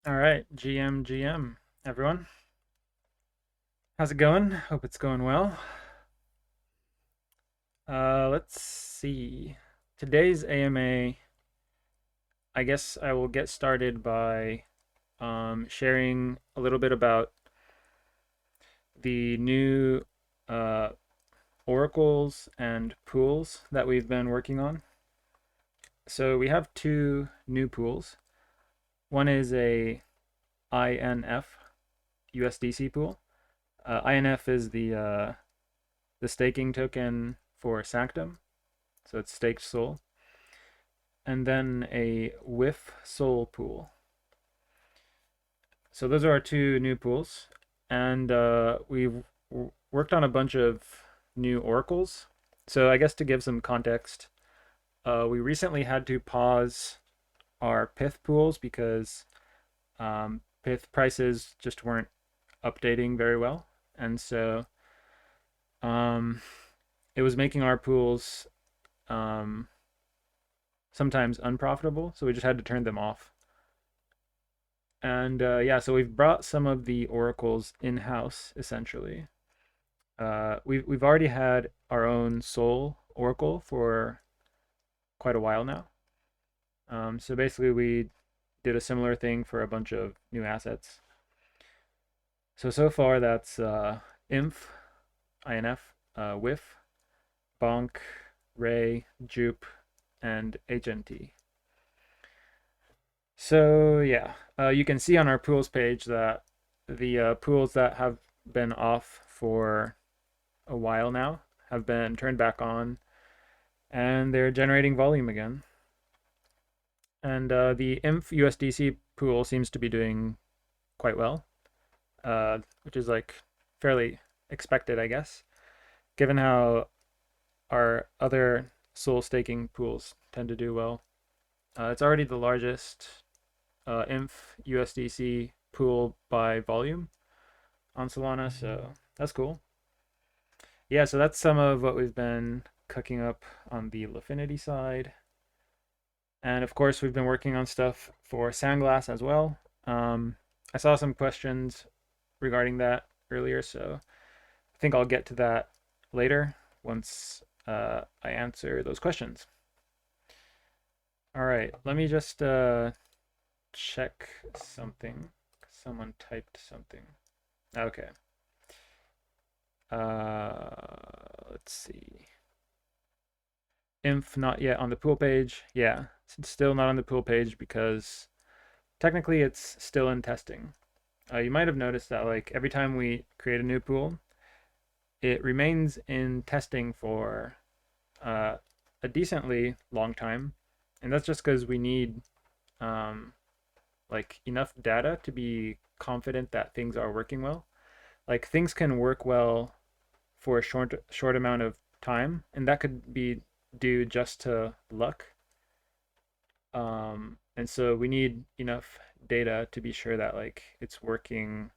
All right, GM, everyone. How's it going? Hope it's going well. Let's see. Today's AMA, I guess I will get started by sharing a little bit about the new uh, oracles and pools that we've been working on. So we have two new pools. One is a INF USDC pool. INF is the staking token for Sanctum, so it's staked Sol, and then a WIF Sol pool. So those are our two new pools, and we've worked on a bunch of new oracles. So I guess to give some context, we recently had to pause our Pith pools because Pith prices just weren't updating very well, and so um, it was making our pools um, sometimes unprofitable, so we just had to turn them off. And yeah, so we've brought some of the oracles in house essentially. We've already had our own Sol oracle for quite a while now. So basically, we did a similar thing for a bunch of new assets. So far that's Inf, INF, WIF, Bonk, Ray, Jupe, and HNT. So yeah, you can see on our pools page that the pools that have been off for a while now have been turned back on, and they're generating volume again. And the INF USDC pool seems to be doing quite well, which is like fairly expected, I guess, given how our other Sol staking pools tend to do well. It's already the largest INF USDC pool by volume on Solana, so that's cool. Yeah, so that's some of what we've been cooking up on the Lifinity side. And of course, we've been working on stuff for Sandglass as well. I saw some questions regarding that earlier, so I think I'll get to that later once I answer those questions. All right, let me just check something. Someone typed something. Okay. Let's see. Inf not yet on the pool page. Yeah, it's still not on the pool page because technically it's still in testing. You might have noticed that like every time we create a new pool, it remains in testing for uh, a decently long time, and that's just because we need um, like enough data to be confident that things are working well. Like things can work well for a short amount of time, and that could be due just to luck. And so we need enough data to be sure that like it's working,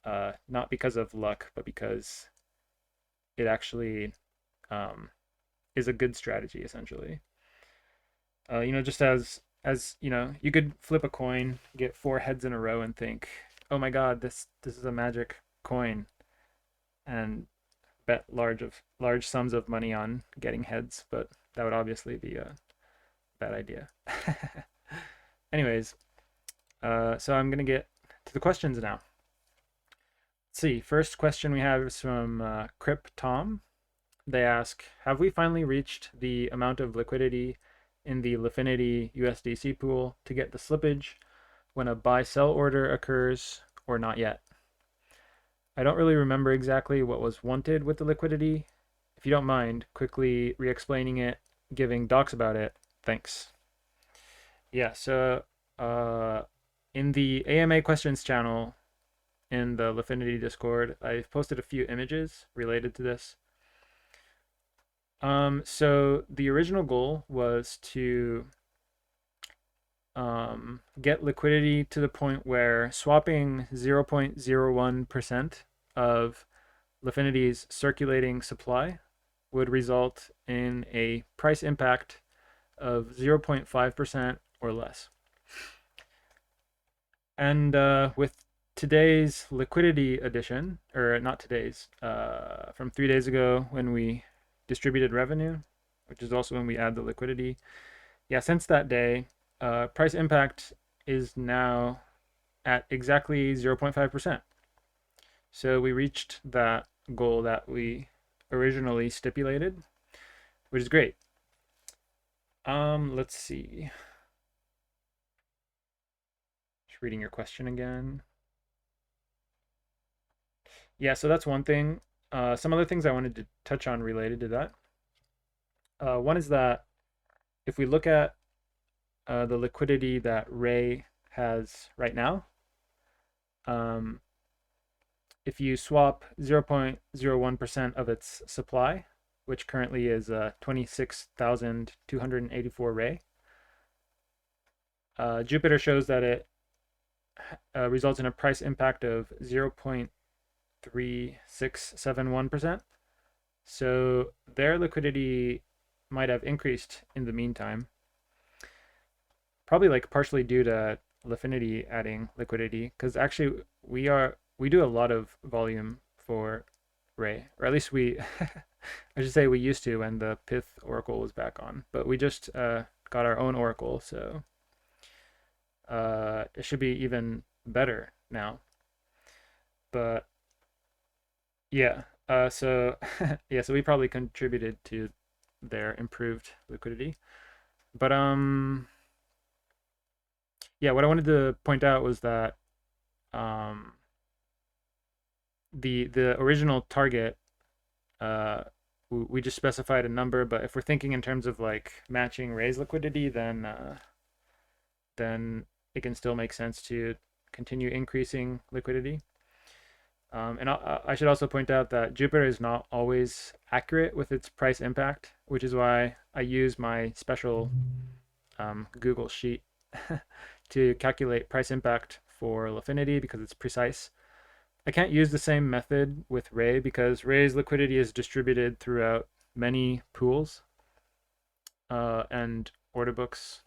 not because of luck, but because it actually um, is a good strategy essentially. Just as you could flip a coin, get four heads in a row, and think, "Oh my God, this is a magic coin," and bet large sums of money on getting heads, but that would obviously be a bad idea. Anyways, so I'm gonna get to the questions now. Let's see. First question we have is from Crip Tom. They ask, have we finally reached the amount of liquidity in the Lifinity USDC pool to get the slippage when a buy-sell order occurs or not yet? I don't really remember exactly what was wanted with the liquidity. If you don't mind, quickly re-explaining it, giving docs about it. Thanks. Yeah, so uh, in the AMA questions channel in the Lifinity Discord, I've posted a few images related to this. So the original goal was to get liquidity to the point where swapping 0.01% of Lifinity's circulating supply would result in a price impact of 0.5% or less. And with today's liquidity addition, or not today's, from 3 days ago when we distributed revenue, which is also when we add the liquidity. Yeah, since that day, price impact is now at exactly 0.5%. So we reached that goal that we originally stipulated, which is great. Let's see. Just reading your question again. Yeah, so that's one thing. Some other things I wanted to touch on related to that. One is that if we look at the liquidity that Ray has right now, um, if you swap 0.01% of its supply, which currently is 26,284 Ray, Jupiter shows that it results in a price impact of 0.3671%. So their liquidity might have increased in the meantime, probably like partially due to Lifinity adding liquidity, because actually we do a lot of volume for Ray, or at least we I should say we used to when the Pyth Oracle was back on, but we just got our own Oracle, so it should be even better now. But yeah, so yeah, so we probably contributed to their improved liquidity. But yeah, what I wanted to point out was that um, the original target, uh, we just specified a number, but if we're thinking in terms of like matching Ray's liquidity, then it can still make sense to continue increasing liquidity. And I should also point out that Jupiter is not always accurate with its price impact, which is why I use my special Google sheet to calculate price impact for Lifinity because it's precise. I can't use the same method with Ray because Ray's liquidity is distributed throughout many pools and order books,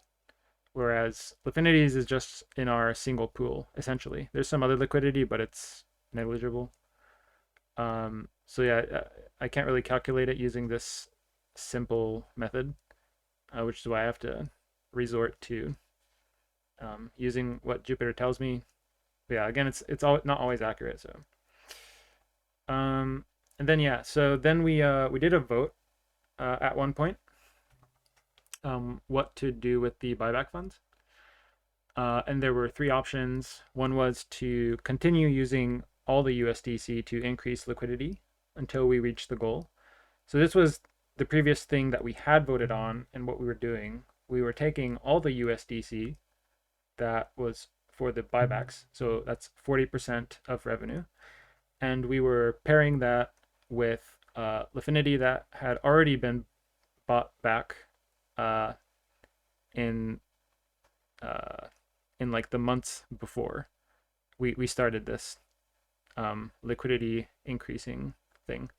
whereas Lifinity's is just in our single pool, essentially. There's some other liquidity, but it's negligible. So yeah, I can't really calculate it using this simple method, which is why I have to resort to using what Jupiter tells me. But yeah, again, it's all not always accurate. So, and then yeah, so then we did a vote at one point, what to do with the buyback funds. And there were three options. One was to continue using all the USDC to increase liquidity until we reach the goal. So this was the previous thing that we had voted on, and what we were doing. We were taking all the USDC that was for the buybacks, so that's 40% of revenue, and we were pairing that with Lifinity that had already been bought back uh, in in like the months before we started this liquidity increasing thing.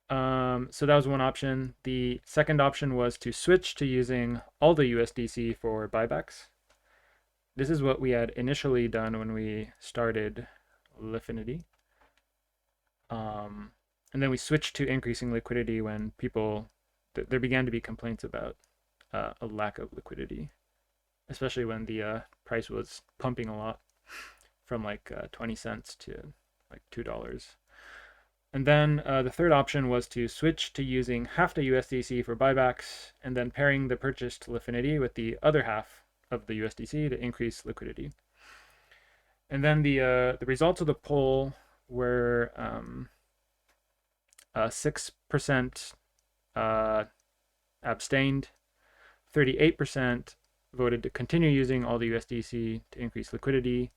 So that was one option. The second option was to switch to using all the USDC for buybacks. This is what we had initially done when we started Lifinity. And then we switched to increasing liquidity when there began to be complaints about a lack of liquidity, especially when the price was pumping a lot from like 20 cents to like $2. And then the third option was to switch to using half the USDC for buybacks and then pairing the purchased Lifinity with the other half of the USDC to increase liquidity. And then the results of the poll were 6% abstained, 38% voted to continue using all the USDC to increase liquidity,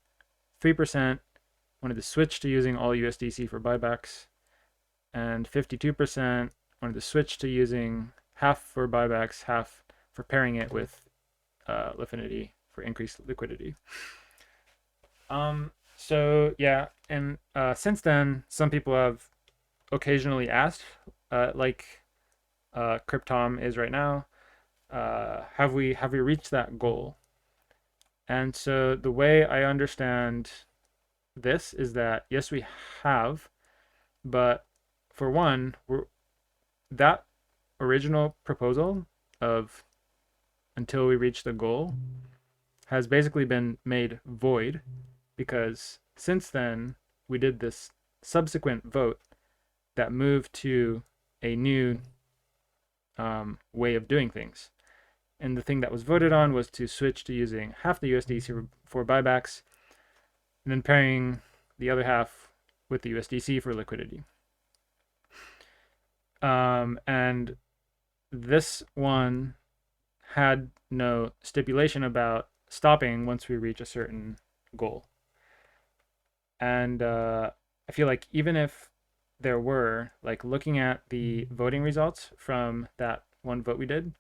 3% wanted to switch to using all USDC for buybacks, and 52% wanted to switch to using half for buybacks, half for pairing it with Lifinity for increased liquidity. So yeah, and since then, some people have occasionally asked, like Cryptom is right now, have we reached that goal? And so the way I understand this is that yes, we have, but for one, that original proposal of until we reach the goal has basically been made void because since then we did this subsequent vote that moved to a new way of doing things. And the thing that was voted on was to switch to using half the USDC for buybacks and then pairing the other half with the USDC for liquidity. And this one had no stipulation about stopping once we reach a certain goal. And I feel like even if there were, like looking at the voting results from that one vote we did,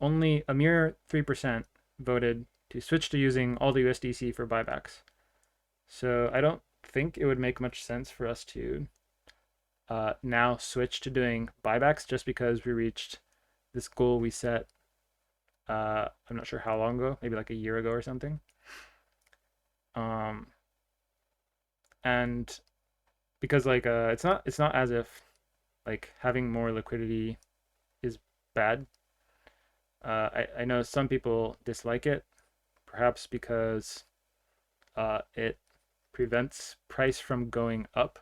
only a mere 3% voted to switch to using all the USDC for buybacks. So I don't think it would make much sense for us to now switch to doing buybacks just because we reached this goal we set. I'm not sure how long ago, maybe like a year ago or something. And because like it's not as if like having more liquidity is bad. I know some people dislike it, perhaps because it prevents price from going up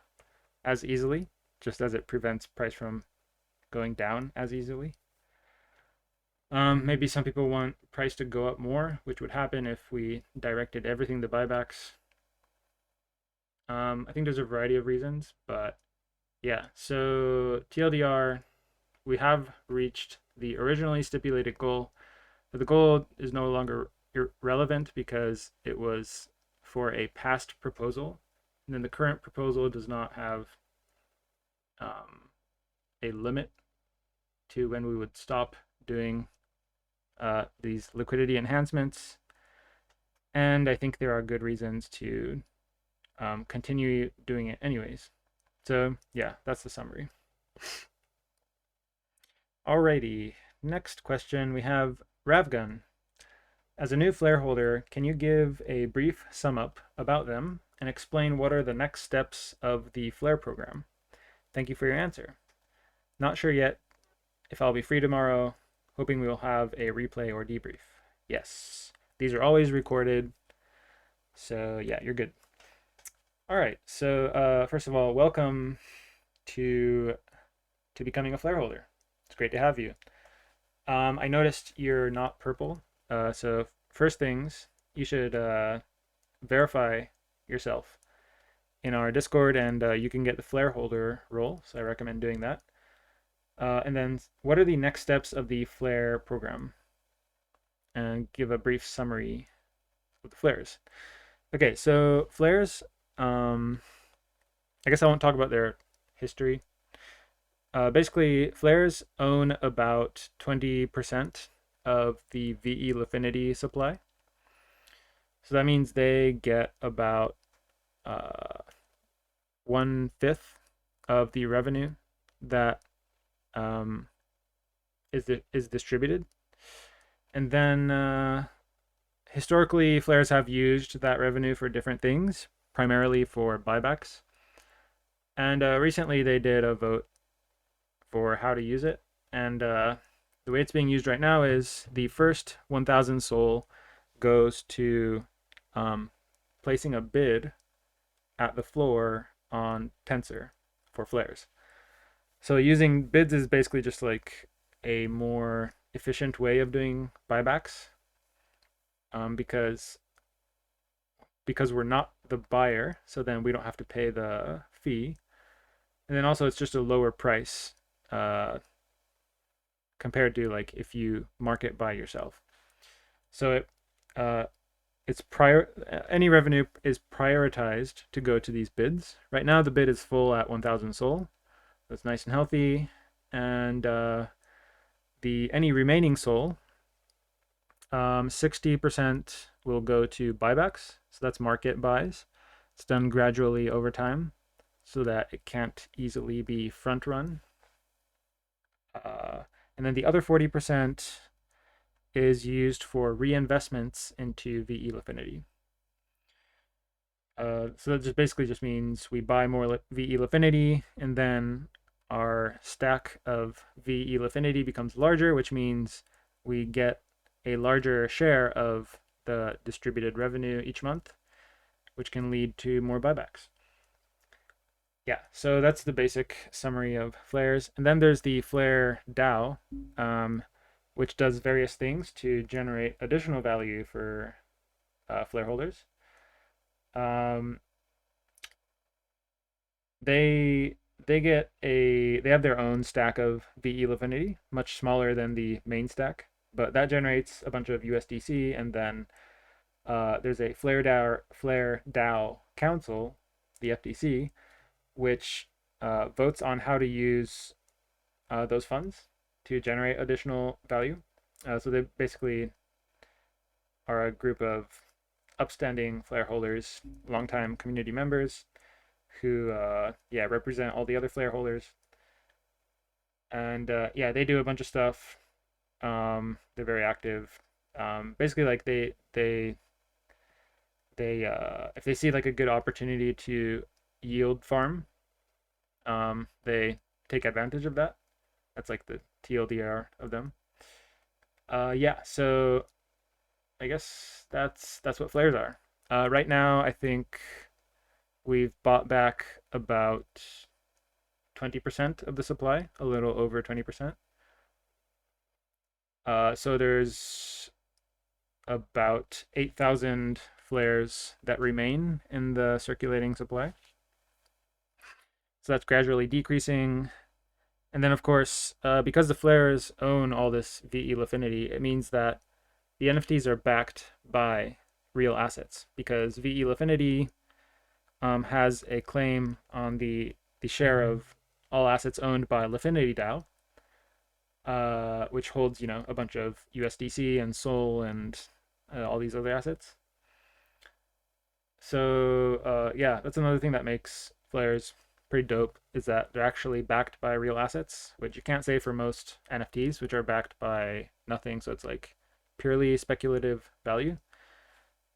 as easily, just as it prevents price from going down as easily. Maybe some people want price to go up more, which would happen if we directed everything to buybacks. I think there's a variety of reasons, but yeah. So TLDR, we have reached the originally stipulated goal, but the goal is no longer irrelevant because it was for a past proposal, and then the current proposal does not have a limit to when we would stop doing these liquidity enhancements. And I think there are good reasons to continue doing it anyways. So yeah, that's the summary. Alrighty, next question we have Ravgun. As a new flare holder, can you give a brief sum up about them and explain what are the next steps of the flare program? Thank you for your answer. Not sure yet if I'll be free tomorrow, hoping we will have a replay or debrief. Yes, these are always recorded, so yeah, you're good. All right, so first of all, welcome to becoming a flare holder. It's great to have you. I noticed you're not purple, so first things, you should verify yourself in our Discord, and you can get the flare holder role, so I recommend doing that. And then what are the next steps of the flare program? And give a brief summary of the flares. Okay, so flares, I guess I won't talk about their history. Basically, flares own about 20% of the VE Lifinity supply. So that means they get about 1/5 of the revenue that is distributed. And then historically, flares have used that revenue for different things, primarily for buybacks. And recently they did a vote for how to use it. And the way it's being used right now is the first 1,000 SOL goes to placing a bid at the floor on Tensor for flares. So using bids is basically just like a more efficient way of doing buybacks, because we're not the buyer, so then we don't have to pay the fee, and then also it's just a lower price compared to like if you market by yourself. So any revenue is prioritized to go to these bids. Right now the bid is full at 1,000 SOL. That's nice and healthy, and any remaining SOL, 60% will go to buybacks. So that's market buys. It's done gradually over time so that it can't easily be front run. And then the other 40% is used for reinvestments into VE Lifinity. So that just basically just means we buy more VE Lifinity, and then our stack of VE Lifinity becomes larger, which means we get a larger share of the distributed revenue each month, which can lead to more buybacks. Yeah, so that's the basic summary of flares. And then there's the Flare DAO, which does various things to generate additional value for flare holders. Um, they they have their own stack of VE Lifinity, much smaller than the main stack, but that generates a bunch of USDC, and then there's a Flare DAO Council, the FDC, which votes on how to use those funds to generate additional value. So they basically are a group of upstanding flare holders, longtime community members who represent all the other flare holders. And they do a bunch of stuff. They're very active. Basically, like they if they see like a good opportunity to yield farm, they take advantage of that. That's like the TLDR of them. So I guess that's what flares are. Right now, I think we've bought back about 20% of the supply, a little over 20%. So there's about 8,000 flares that remain in the circulating supply. So that's gradually decreasing. And then, of course, because the flares own all this VE Lifinity, it means that the NFTs are backed by real assets, because VE Lifinity has a claim on the share of all assets owned by Lifinity DAO, which holds, a bunch of USDC and Sol and all these other assets. So that's another thing that makes flares pretty dope, is that they're actually backed by real assets, which you can't say for most NFTs, which are backed by nothing. So it's like purely speculative value.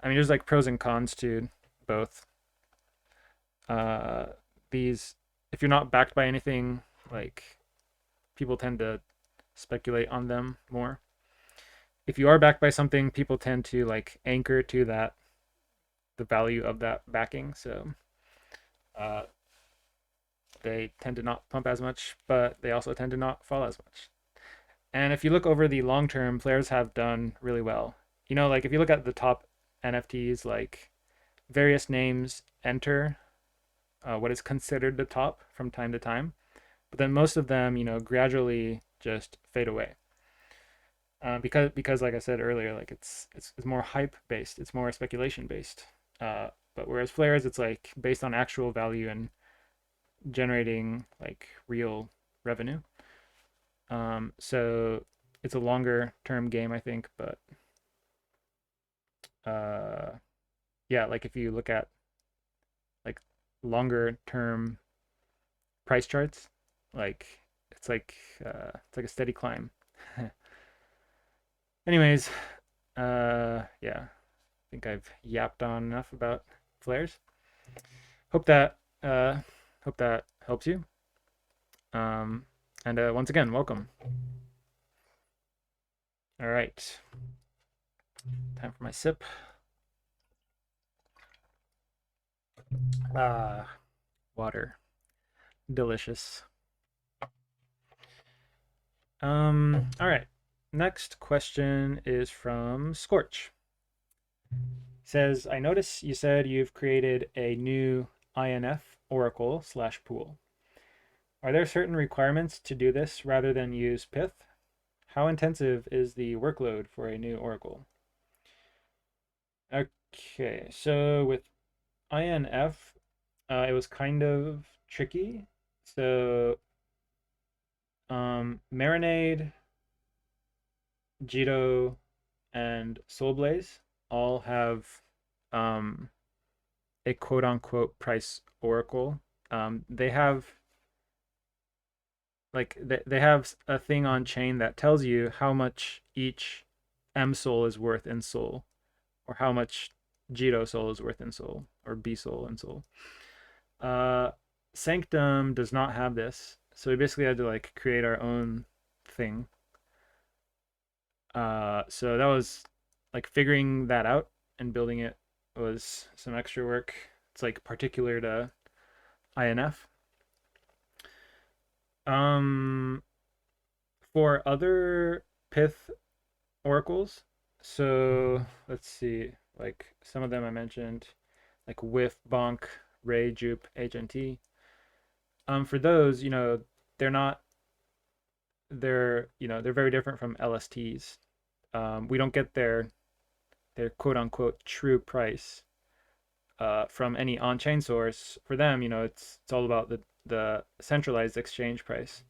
I mean, there's like pros and cons to both. These, if you're not backed by anything, like, people tend to speculate on them more. If you are backed by something, people tend to like anchor to that, the value of that backing. So they tend to not pump as much, but they also tend to not fall as much. And if you look over the long term, flares have done really well. Like if you look at the top NFTs, like various names enter what is considered the top from time to time, but then most of them, gradually just fade away. Because like I said earlier, like it's more hype based, it's more speculation based. But whereas flares, it's like based on actual value and generating like real revenue. So it's a longer term game, I think, but like if you look at like longer term price charts, like it's like a steady climb. Anyways, I think I've yapped on enough about flares. Hope that helps you. And once again, welcome. All right, time for my sip. Water, delicious. All right. Next question is from Scorch. Says, I notice you said you've created a new INF oracle / pool. Are there certain requirements to do this rather than use Pyth? How intensive is the workload for a new oracle? Okay, so with INF, it was kind of tricky. So Marinade, Jito, and Soulblaze all have a quote unquote price oracle. They have like they have a thing on chain that tells you how much each MSOL is worth in Sol, or how much Jito Sol is worth in Sol, or BSOL in Sol. Uh, Sanctum does not have this, so we basically had to like create our own thing. So that was like figuring that out and building it was some extra work. It's like particular to INF. Um, for other Pyth oracles, so let's see, like some of them I mentioned, like WIF, Bonk, Ray, Jupe, HNT. For those, they're not, they're very different from LSTs. We don't get their quote unquote true price from any on-chain source. For them, it's all about the centralized exchange price.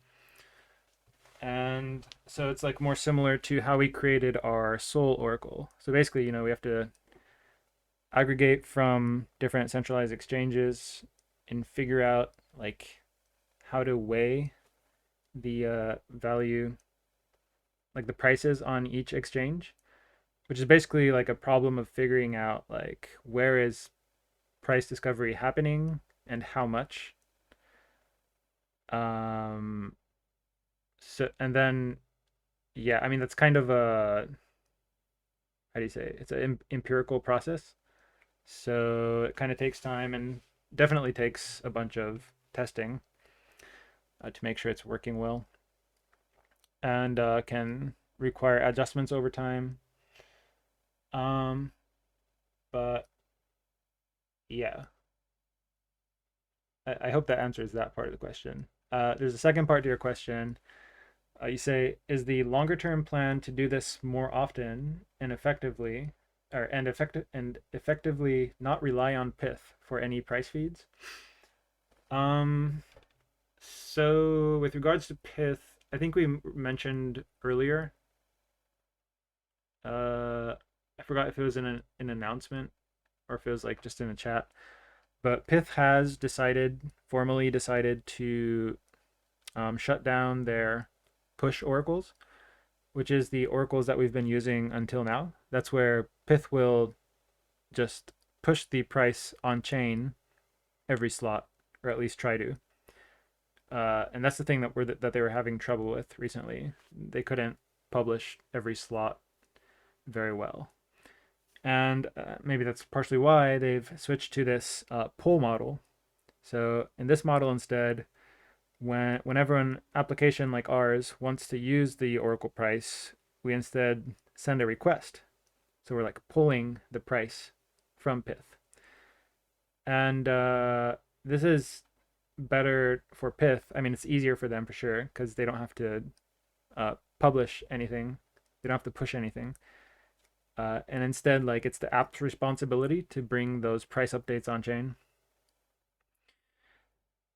And so it's like more similar to how we created our Sol Oracle. So basically, we have to aggregate from different centralized exchanges and figure out like how to weigh the value, like the prices on each exchange, which is basically like a problem of figuring out like where is price discovery happening and how much. Um, so and then yeah, I mean that's kind of a, how do you say it? It's an empirical process, so it kind of takes time and definitely takes a bunch of testing to make sure it's working well, and can require adjustments over time. Um, but yeah, I hope that answers that part of the question. There's a second part to your question. You say, is the longer term plan to do this more often and effectively, and effectively not rely on Pyth for any price feeds? Um, so with regards to Pyth, I think we mentioned earlier. I forgot if it was in an announcement or if it was like just in a chat. But Pyth has formally decided to shut down their push oracles, which is the oracles that we've been using until now. That's where Pyth will just push the price on chain every slot, or at least try to. And that's the thing that they were having trouble with recently. They couldn't publish every slot very well, and maybe that's partially why they've switched to this pull model. So in this model instead, whenever an application like ours wants to use the Oracle price, we instead send a request. So we're like pulling the price from Pyth. And this is better for Pyth. I mean, it's easier for them for sure because they don't have to publish anything. They don't have to push anything. And instead, like it's the app's responsibility to bring those price updates on chain.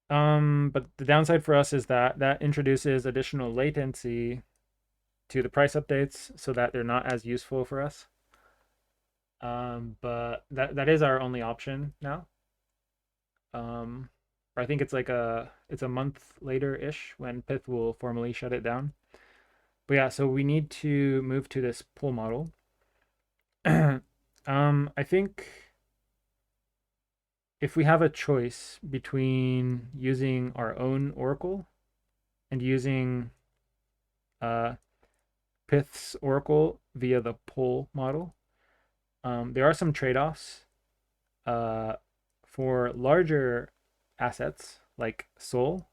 But the downside for us is that introduces additional latency to the price updates so that they're not as useful for us. But that is our only option now. I think it's it's a month later ish when Pyth will formally shut it down. But yeah, so we need to move to this pull model. I think if we have a choice between using our own Oracle and using Pyth's Oracle via the pull model, there are some trade-offs. For larger assets like Sol,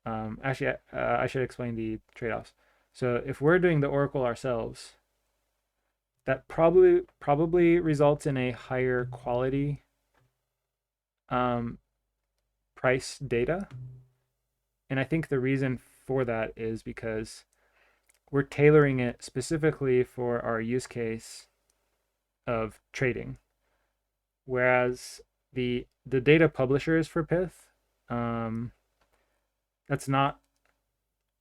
actually, I should explain the trade-offs. So if we're doing the Oracle ourselves, that probably results in a higher quality price data. And I think the reason for that is because we're tailoring it specifically for our use case of trading. Whereas the data publishers for Pyth, that's not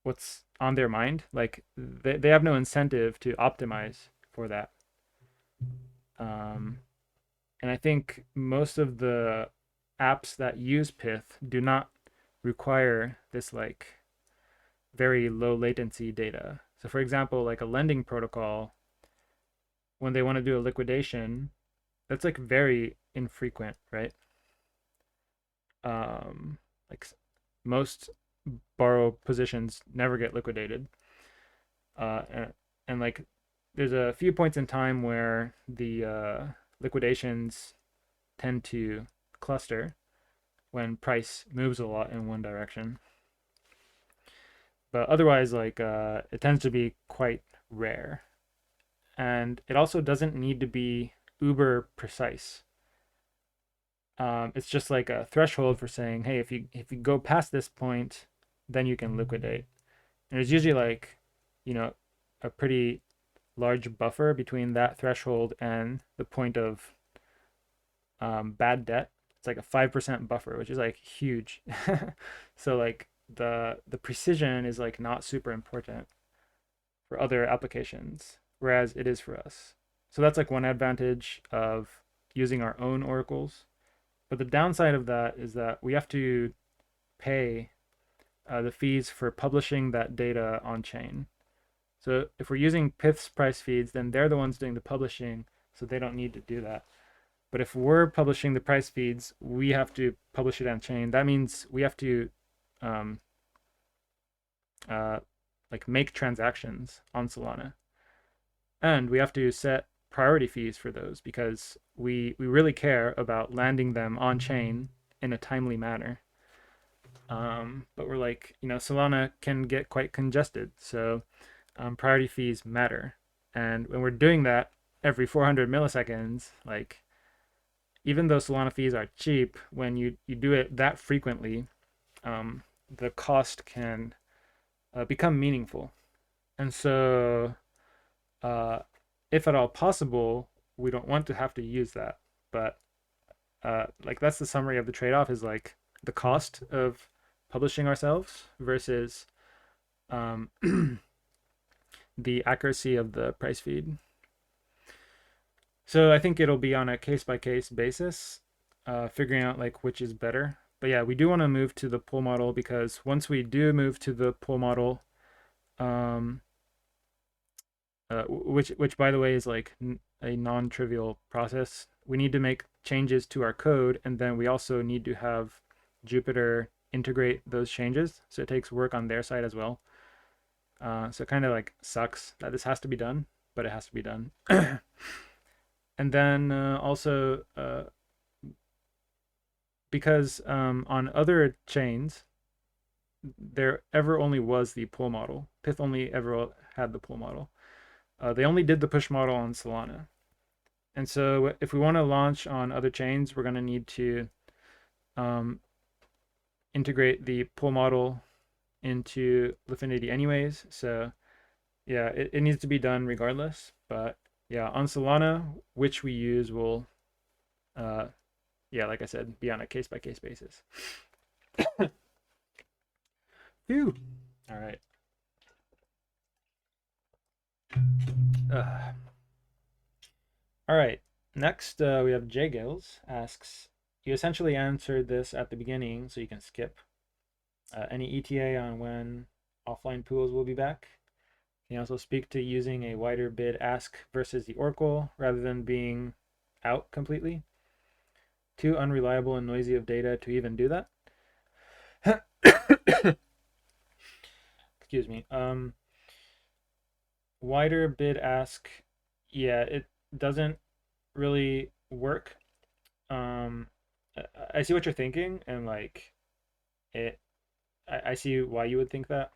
what's on their mind. Like they have no incentive to optimize for that. And I think most of the apps that use Pyth do not require this like very low latency data. So for example, like a lending protocol, when they want to do a liquidation, that's like very infrequent, right? Like most borrow positions never get liquidated. And like there's a few points in time where the liquidations tend to cluster when price moves a lot in one direction. But otherwise, like it tends to be quite rare, and it also doesn't need to be uber precise. It's just like a threshold for saying, hey, if you go past this point, then you can liquidate. And there's usually like, you know, a pretty large buffer between that threshold and the point of bad debt. It's like a 5% buffer, which is like huge. So like the precision is like not super important for other applications, whereas it is for us. So that's like one advantage of using our own oracles. But the downside of that is that we have to pay the fees for publishing that data on chain. So if we're using Pyth's price feeds, then they're the ones doing the publishing, so they don't need to do that. But if we're publishing the price feeds, we have to publish it on chain. That means we have to um, uh, like make transactions on Solana, and we have to set priority fees for those because we really care about landing them on chain in a timely manner. But we're like, Solana can get quite congested, so priority fees matter. And when we're doing that every 400 milliseconds, like even though Solana fees are cheap, when you do it that frequently, the cost can become meaningful. And so, uh, if at all possible, we don't want to have to use that. But like that's the summary of the trade-off is like the cost of publishing ourselves versus um, the accuracy of the price feed. So I think it'll be on a case-by-case basis, figuring out like which is better. But yeah, we do want to move to the pool model because once we do move to the pool model, um, which by the way is like a non-trivial process, we need to make changes to our code, and then we also need to have Jupyter integrate those changes. So it takes work on their side as well. So it kind of like sucks that this has to be done, but it has to be done. And then also because on other chains, there ever only was the pool model. Pyth only ever had the pool model. They only did the push model on Solana. And so if we want to launch on other chains, we're going to need to integrate the pool model into Lifinity anyways. So yeah, it needs to be done regardless. But yeah, on Solana, which we use will, yeah, like I said, be on a case-by-case basis. Phew. All right. All right. Next, we have J Gills asks, you essentially answered this at the beginning, so you can skip. Any ETA on when offline pools will be back? Can you also speak to using a wider bid ask versus the Oracle rather than being out completely? Too unreliable and noisy of data to even do that? Excuse me. Wider bid ask, yeah, it doesn't really work. I see what you're thinking, and like it, I see why you would think that.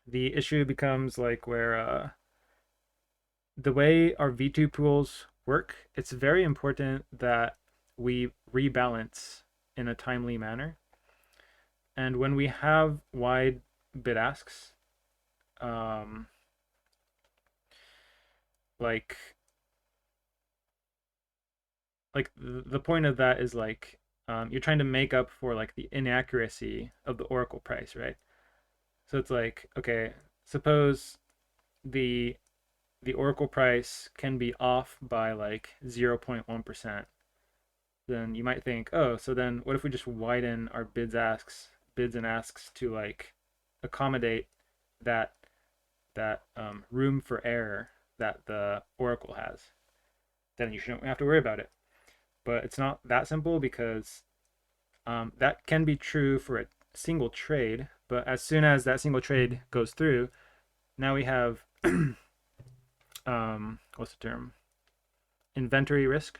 The issue becomes like where the way our V2 pools work, it's very important that we rebalance in a timely manner. And when we have wide bid asks, um, like the point of that is like you're trying to make up for like the inaccuracy of the Oracle price, right? So it's like, okay, suppose the the Oracle price can be off by like 0.1%. Then you might think, oh, so then what if we just widen our bids and asks to like accommodate that room for error that the Oracle has, then you shouldn't have to worry about it. But it's not that simple because that can be true for a single trade, but as soon as that single trade goes through, now we have what's the term? Inventory risk.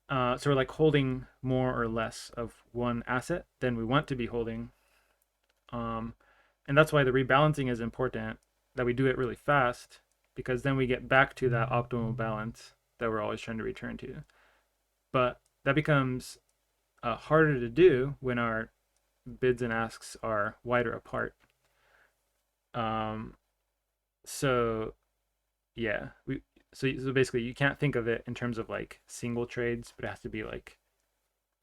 So we're like holding more or less of one asset than we want to be holding. And that's why the rebalancing is important, that we do it really fast, because then we get back to that optimal balance that we're always trying to return to. But that becomes harder to do when our bids and asks are wider apart. So yeah, so basically you can't think of it in terms of like single trades, but it has to be like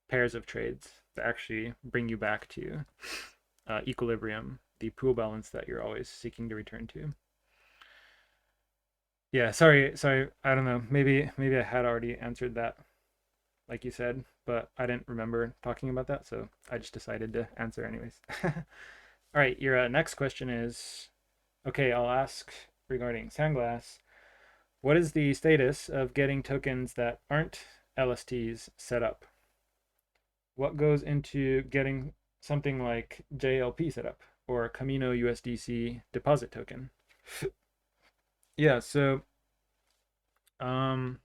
pairs of trades that actually bring you back to equilibrium, the pool balance that you're always seeking to return to. Yeah, sorry, I don't know. Maybe I had already answered that, like you said, but I didn't remember talking about that, so I just decided to answer anyways. All right, your next question is, okay, I'll ask regarding Sandglass. What is the status of getting tokens that aren't LSTs set up? What goes into getting something like JLP set up or Camino USDC deposit token? Yeah, so um,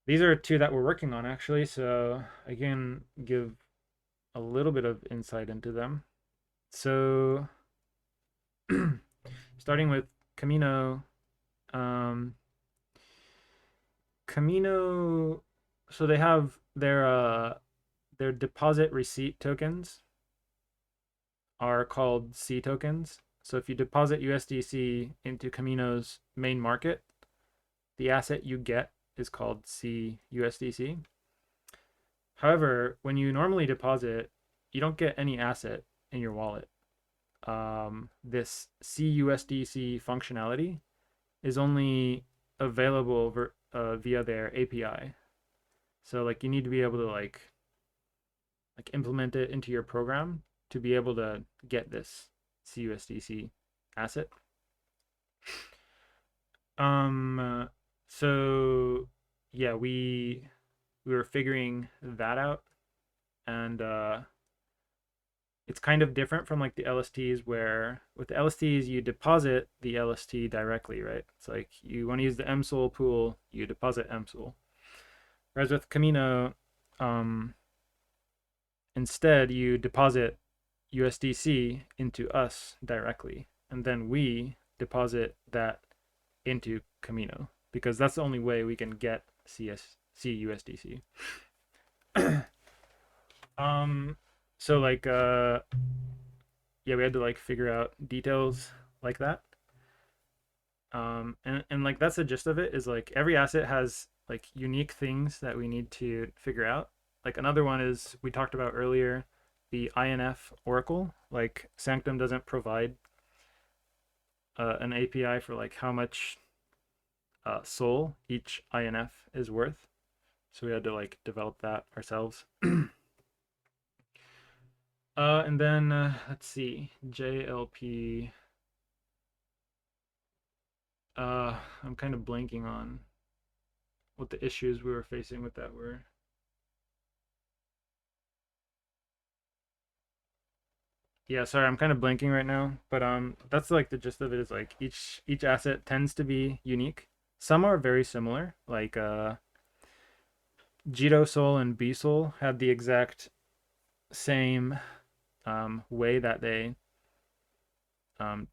these are two that we're working on actually, so I can give a little bit of insight into them. So starting with Camino, um, Camino, so they have their deposit receipt tokens are called C tokens. So if you deposit USDC into Camino's main market, the asset you get is called CUSDC. However, when you normally deposit, you don't get any asset in your wallet. This CUSDC functionality is only available via their API. So like you need to be able to like implement it into your program to be able to get this CUSDC asset. So yeah, we were figuring that out, and it's kind of different from like the LSTs, where with the LSTs you deposit the LST directly, right? It's like you want to use the MSOL pool, you deposit MSOL. Whereas with Camino, instead you deposit USDC into us directly, and then we deposit that into Camino because that's the only way we can get CUSDC. So like yeah, we had to like figure out details like that. And like that's the gist of it, is like every asset has like unique things that we need to figure out. Like another one is we talked about earlier, the INF Oracle. Like Sanctum doesn't provide an API for like how much SOL each INF is worth, so we had to like develop that ourselves. And then let's see, JLP. I'm kind of blanking on what the issues we were facing with that were. Yeah, sorry, I'm kind of blanking right now, but that's like the gist of it, is like each asset tends to be unique. Some are very similar, like Jito Sol and B Sol have the exact same way that they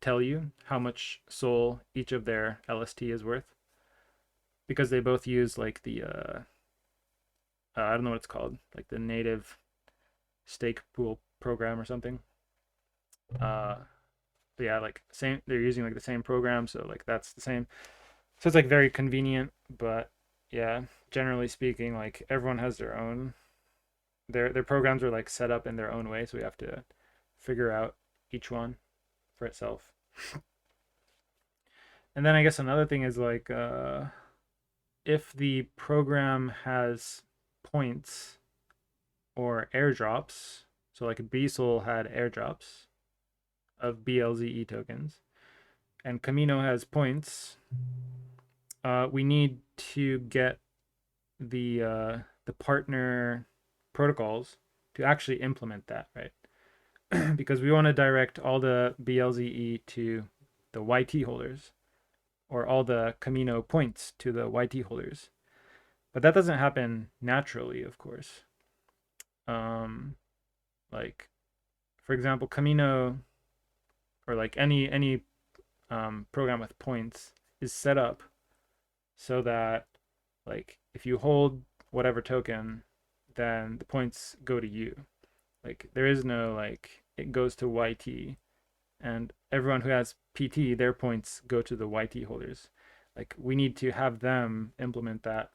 tell you how much SOL each of their LST is worth, because they both use like the I don't know what it's called, like the native stake pool program or something. But yeah, like same, they're using like the same program, so like that's the same. So it's like very convenient, but yeah, generally speaking, like everyone has their own, their programs are like set up in their own way, so we have to figure out each one for itself. And then I guess another thing is like if the program has points or airdrops, so like BSOL had airdrops of BLZE tokens, and Camino has points, we need to get the partner protocols to actually implement that, right? Because we want to direct all the BLZE to the YT holders, or all the Camino points to the YT holders. But that doesn't happen naturally, of course. Um, like for example, Camino, or like any program with points, is set up so that, like, if you hold whatever token, then the points go to you. Like there is no like it goes to YT, and everyone who has PT, their points go to the YT holders. Like we need to have them implement that,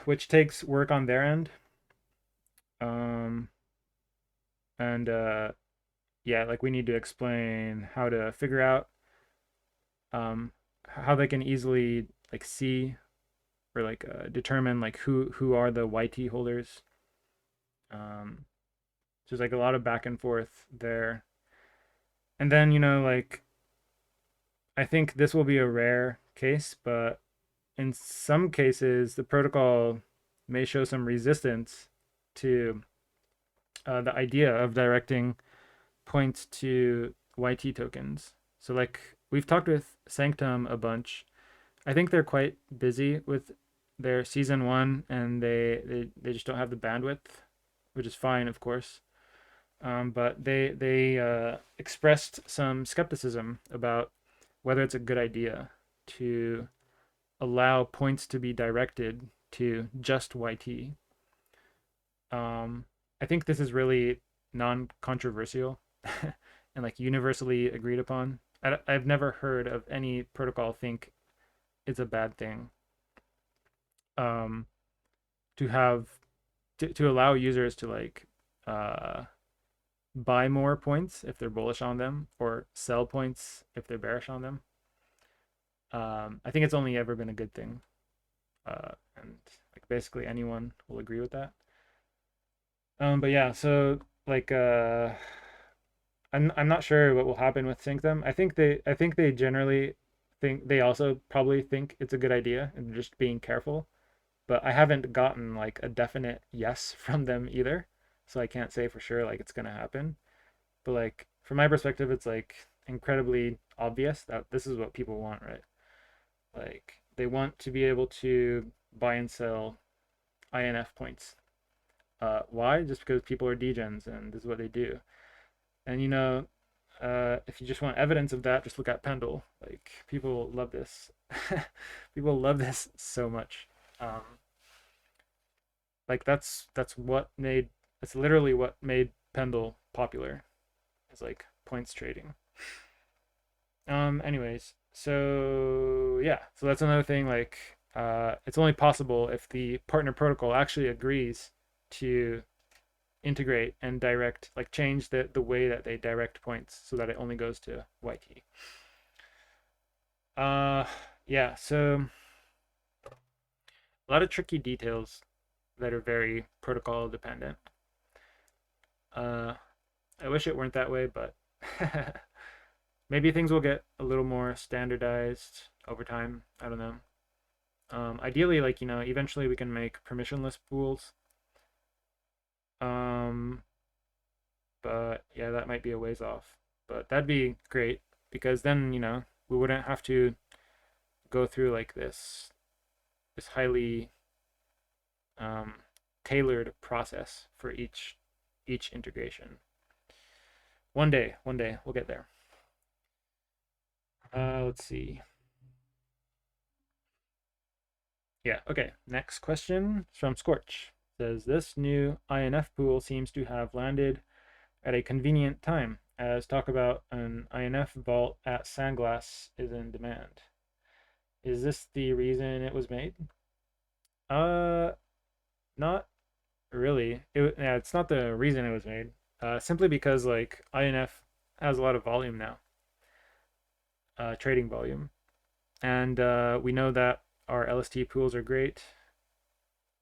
which takes work on their end. Um, and yeah, like we need to explain how to figure out how they can easily like see, or like determine like who are the YT holders. Um, so there's like a lot of back and forth there. And then, like I think this will be a rare case, but in some cases, the protocol may show some resistance to the idea of directing points to YT tokens. So, like, we've talked with Sanctum a bunch. I think they're quite busy with their season one, and they just don't have the bandwidth, which is fine, of course. But they expressed some skepticism about whether it's a good idea to allow points to be directed to just YT. I think this is really non-controversial and like universally agreed upon. I've never heard of any protocol think it's a bad thing, um, to have to allow users to like uh, buy more points if they're bullish on them, or sell points if they're bearish on them. I think it's only ever been a good thing, and like basically anyone will agree with that. But yeah, so like I'm not sure what will happen with Syncthem. I think they generally think they also probably think it's a good idea and just being careful. But I haven't gotten like a definite yes from them either, so I can't say for sure like it's gonna happen. But like from my perspective, it's like incredibly obvious that this is what people want, right? Like they want to be able to buy and sell INF points. Why? Just because people are degens and this is what they do. And if you just want evidence of that, just look at Pendle. Like people love this. People love this so much. Um, like that's literally what made Pendle popular. It's like points trading. Anyways, so yeah, so that's another thing. Like, it's only possible if the partner protocol actually agrees to integrate and direct, like change the way that they direct points so that it only goes to YT. Uh, yeah, so a lot of tricky details that are very protocol dependent. Uh, I wish it weren't that way, but maybe things will get a little more standardized over time. I don't know. Ideally, like, eventually we can make permissionless pools. Um, but yeah, that might be a ways off. But that'd be great because then, we wouldn't have to go through like this highly um, tailored process for each integration. One day we'll get there. Let's see. Yeah, okay. Next question from Scorch. Says this new INF pool seems to have landed at a convenient time, as talk about an INF vault at Sandglass is in demand. Is this the reason it was made? Uh, Not really. Yeah, it's not the reason it was made. Simply because like INF has a lot of volume now, trading volume, and we know that our LST pools are great,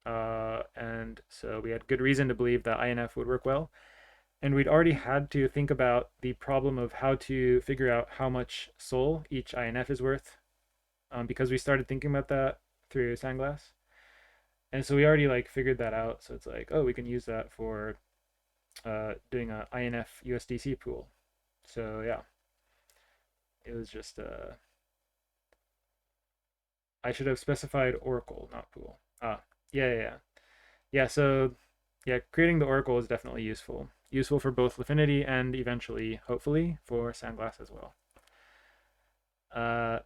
and so we had good reason to believe that INF would work well. And we'd already had to think about the problem of how to figure out how much SOL each INF is worth, because we started thinking about that through Sandglass. And so we already like figured that out. So it's like, oh, we can use that for doing a INF USDC pool. So yeah, it was just I should have specified Oracle, not pool. Yeah. So yeah, creating the Oracle is definitely useful. Useful for both Lifinity and eventually, hopefully, for Sandglass as well. Uh,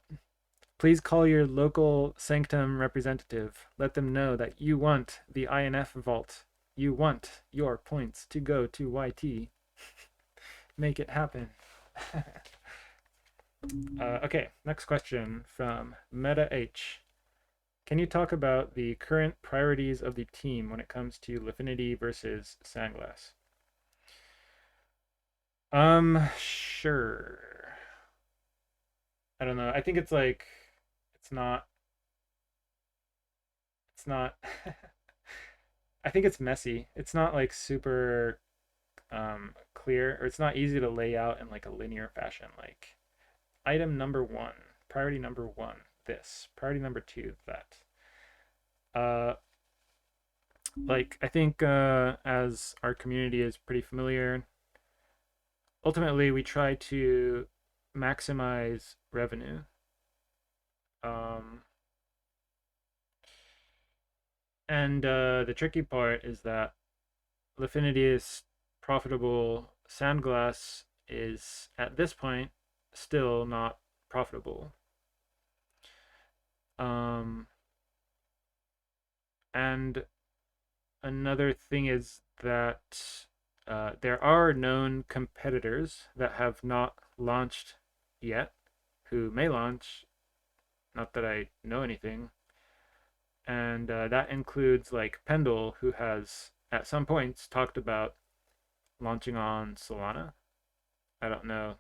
Please call your local Sanctum representative. Let them know that you want the INF vault. You want your points to go to YT. Make it happen. Okay, next question from Meta H. Can you talk about the current priorities of the team when it comes to Lifinity versus Sandglass? Sure. I don't know. I think it's like it's not it's not I think it's messy. It's not like super clear, or it's not easy to lay out in like a linear fashion. Like item number one, priority number one, this, priority number two, that. Uh, like I think as our community is pretty familiar, ultimately we try to maximize revenue. Um, and the tricky part is that Lifinity is profitable. Sandglass is at this point still not profitable. Um, and another thing is that there are known competitors that have not launched yet, who may launch. Not that I know anything. And that includes like Pendle, who has at some points talked about launching on Solana. I don't know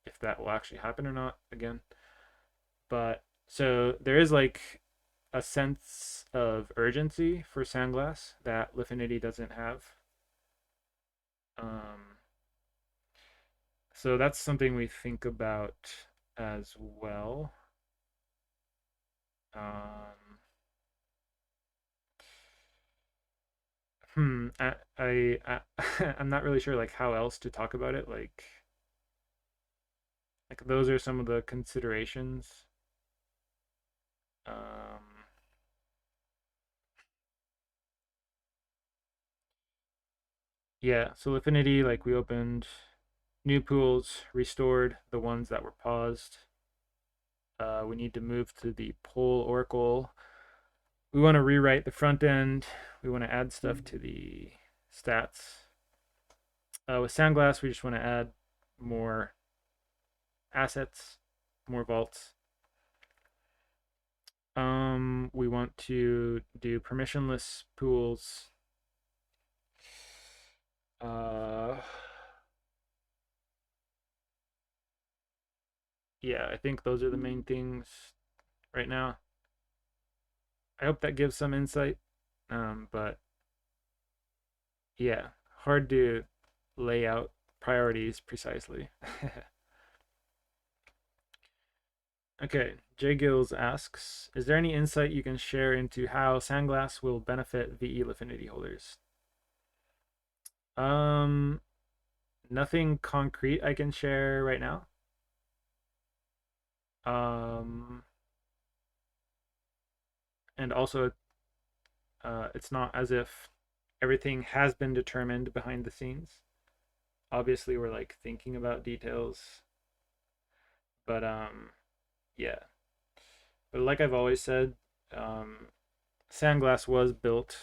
if that will actually happen or not again. But so there is like a sense of urgency for Sandglass that Lifinity doesn't have. Um, so that's something we think about as well. Um, I I'm not really sure like how else to talk about it. Like those are some of the considerations. Um, yeah, so Lifinity, like we opened new pools, restored the ones that were paused. We need to move to the poll Oracle. We want to rewrite the front end. We want to add stuff to the stats. With Sandglass, we just want to add more assets, more vaults. We want to do permissionless pools. Uh, yeah, I think those are the main things right now. I hope that gives some insight. But yeah, hard to lay out priorities precisely. Okay, Jay Gills asks, is there any insight you can share into how Sandglass will benefit VE Lifinity holders? Um, Nothing concrete I can share right now. Um, and also, it's not as if everything has been determined behind the scenes. Obviously, we're like thinking about details, but yeah. But like I've always said, um, Sandglass was built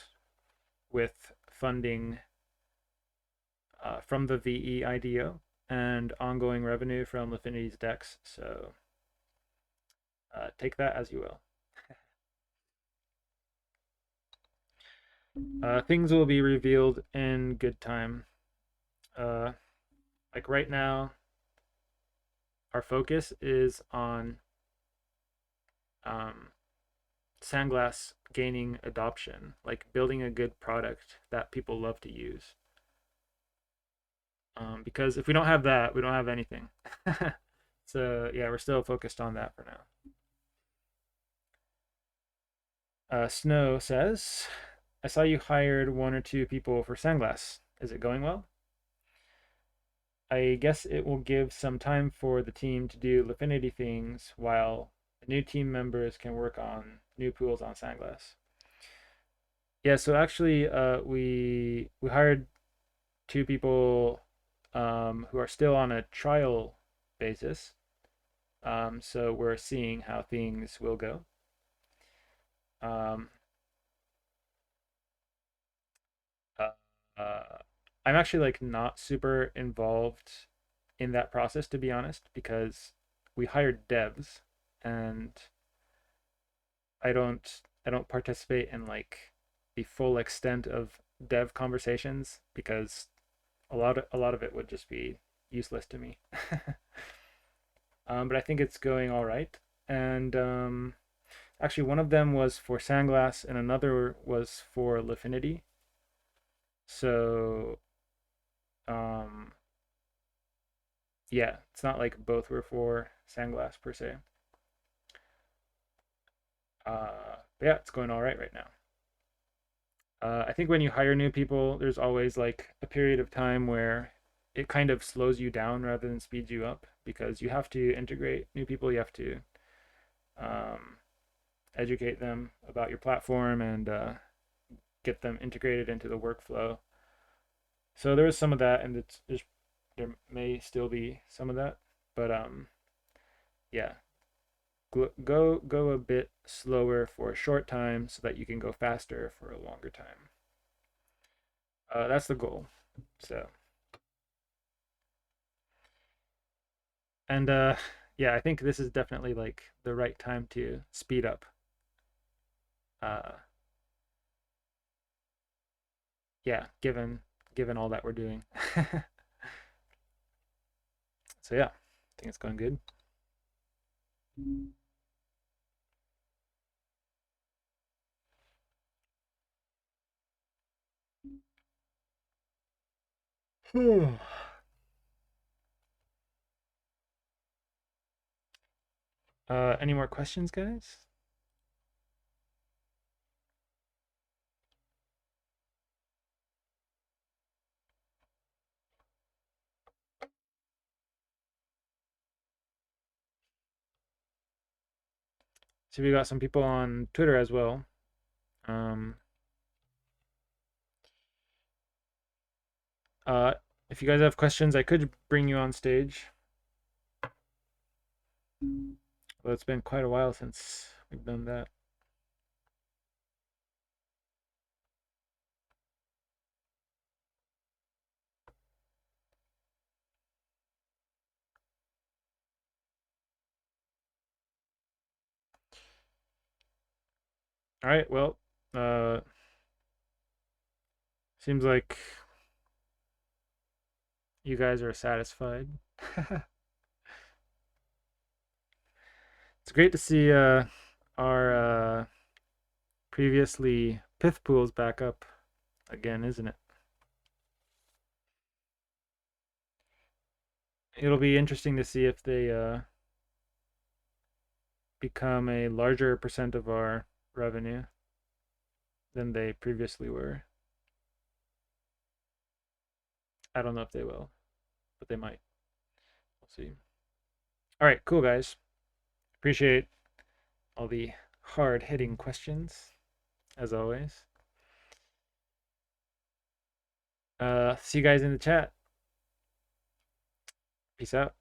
with funding from the VE IDO and ongoing revenue from Lifinity's DEX. So take that as you will. Things will be revealed in good time. Uh, like right now, our focus is on um, Sandglass gaining adoption, like building a good product that people love to use. Because if we don't have that, we don't have anything. So yeah, we're still focused on that for now. Snow says, I saw you hired one or two people for Sandglass. Is it going well? I guess it will give some time for the team to do Lifinity things while the new team members can work on new pools on Sandglass. Yeah, so actually, we hired two people who are still on a trial basis. So we're seeing how things will go. Um, uh, uh, I'm actually like not super involved in that process, to be honest, because we hired devs and I don't participate in like the full extent of dev conversations because a lot of it would just be useless to me. But I think it's going all right. And actually, one of them was for Sandglass, and another was for Lifinity. So um, yeah, it's not like both were for Sandglass per se. But yeah, it's going all right now. I think when you hire new people, there's always like a period of time where it kind of slows you down rather than speeds you up because you have to integrate new people. You have to um, educate them about your platform and get them integrated into the workflow. So there is some of that, and there may still be some of that, but yeah, go a bit slower for a short time so that you can go faster for a longer time. That's the goal. So and yeah, I think this is definitely like the right time to speed up. Uh, yeah, given all that we're doing. So yeah, I think it's going good. Any more questions, guys? So we got some people on Twitter as well. Um, uh, if you guys have questions, I could bring you on stage. Well, it's been quite a while since we've done that. All right, well, uh, seems like you guys are satisfied. It's great to see our previously pith pools back up again, isn't it? It'll be interesting to see if they become a larger percent of our revenue than they previously were. I don't know if they will, but they might. We'll see. All right, cool, guys. Appreciate all the hard hitting questions, as always. See you guys in the chat. Peace out.